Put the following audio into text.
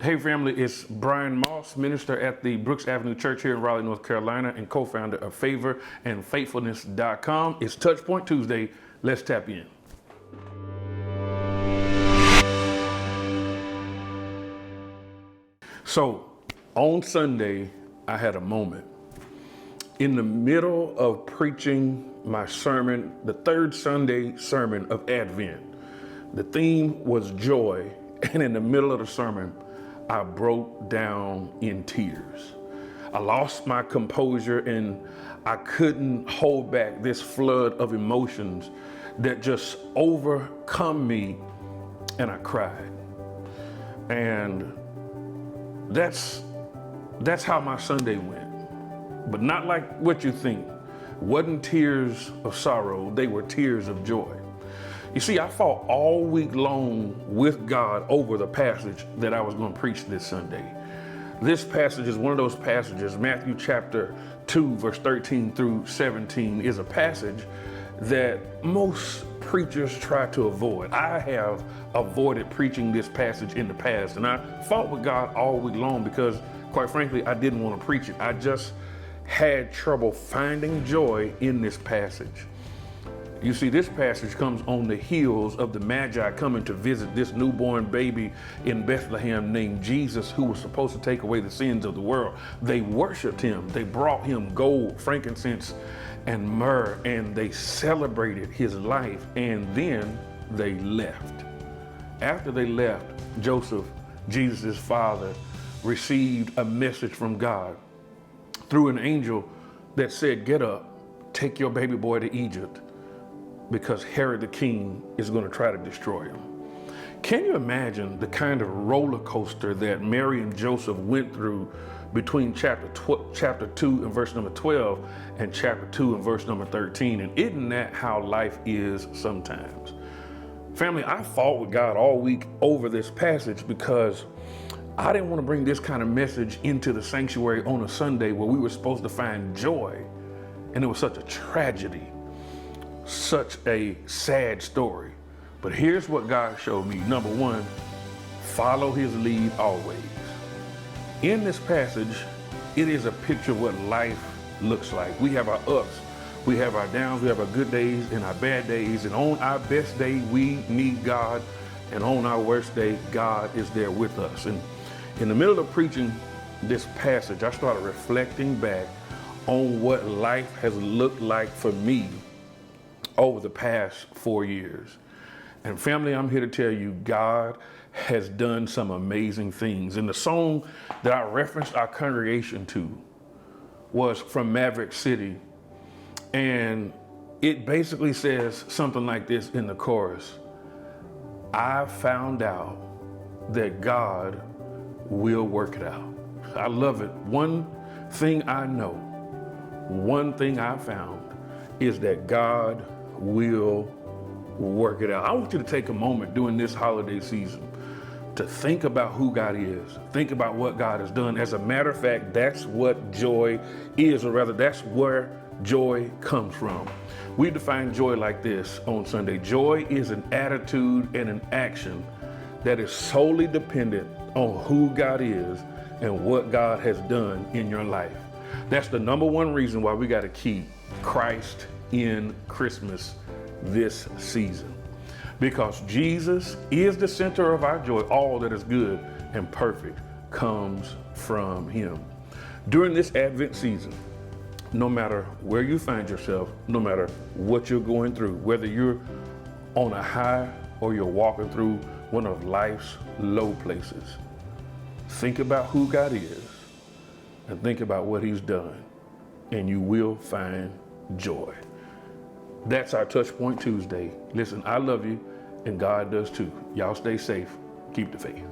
Hey family, it's Bryan Moss, minister at the Brooks Avenue Church here in Raleigh, North Carolina, and co-founder of favorandfaithfulness.com. It's Touchpoint Tuesday. Let's tap in. So on Sunday, I had a moment. In the middle of preaching my sermon, the third Sunday sermon of Advent, the theme was joy, and in the middle of the sermon, I broke down in tears. I lost my composure and I couldn't hold back this flood of emotions that just overcome me, and I cried. And that's how my Sunday went. But not like what you think. Wasn't tears of sorrow, they were tears of joy. You see, I fought all week long with God over the passage that I was going to preach this Sunday. This passage is one of those passages, Matthew chapter 2, verse 13 through 17, is a passage that most preachers try to avoid. I have avoided preaching this passage in the past, and I fought with God all week long because, quite frankly, I didn't want to preach it. I just had trouble finding joy in this passage. You see, this passage comes on the heels of the Magi coming to visit this newborn baby in Bethlehem named Jesus, who was supposed to take away the sins of the world. They worshiped him. They brought him gold, frankincense, and myrrh, and they celebrated his life, and then they left. After they left, Joseph, Jesus' father, received a message from God through an angel that said, "Get up, take your baby boy to Egypt, because Herod the king is going to try to destroy him." Can you imagine the kind of roller coaster that Mary and Joseph went through between chapter 2 and verse number 12 and chapter 2 and verse number 13? And isn't that how life is sometimes? Family, I fought with God all week over this passage because I didn't want to bring this kind of message into the sanctuary on a Sunday where we were supposed to find joy, and it was such a tragedy. Such a sad story. But here's what God showed me. Number one, follow his lead always. In this passage, it is a picture of what life looks like. We have our ups, we have our downs, we have our good days and our bad days. And on our best day, we need God. And on our worst day, God is there with us. And in the middle of preaching this passage, I started reflecting back on what life has looked like for me over the past 4 years. And family, I'm here to tell you, God has done some amazing things. And the song that I referenced our congregation to was from Maverick City. And it basically says something like this in the chorus: "I found out that God will work it out." I love it. One thing I know, one thing I found is that God will work it out. I want you to take a moment during this holiday season to think about who God is. Think about what God has done. As a matter of fact, that's what joy is, or rather, that's where joy comes from. We define joy like this on Sunday. Joy is an attitude and an action that is solely dependent on who God is and what God has done in your life. That's the number one reason why we got to keep Christ in Christmas this season, because Jesus is the center of our joy. All that is good and perfect comes from him. During this Advent season, no matter where you find yourself, no matter what you're going through, whether you're on a high or you're walking through one of life's low places, think about who God is and think about what he's done, and you will find joy. That's our Touchpoint Tuesday. Listen, I love you, and God does too. Y'all stay safe. Keep the faith.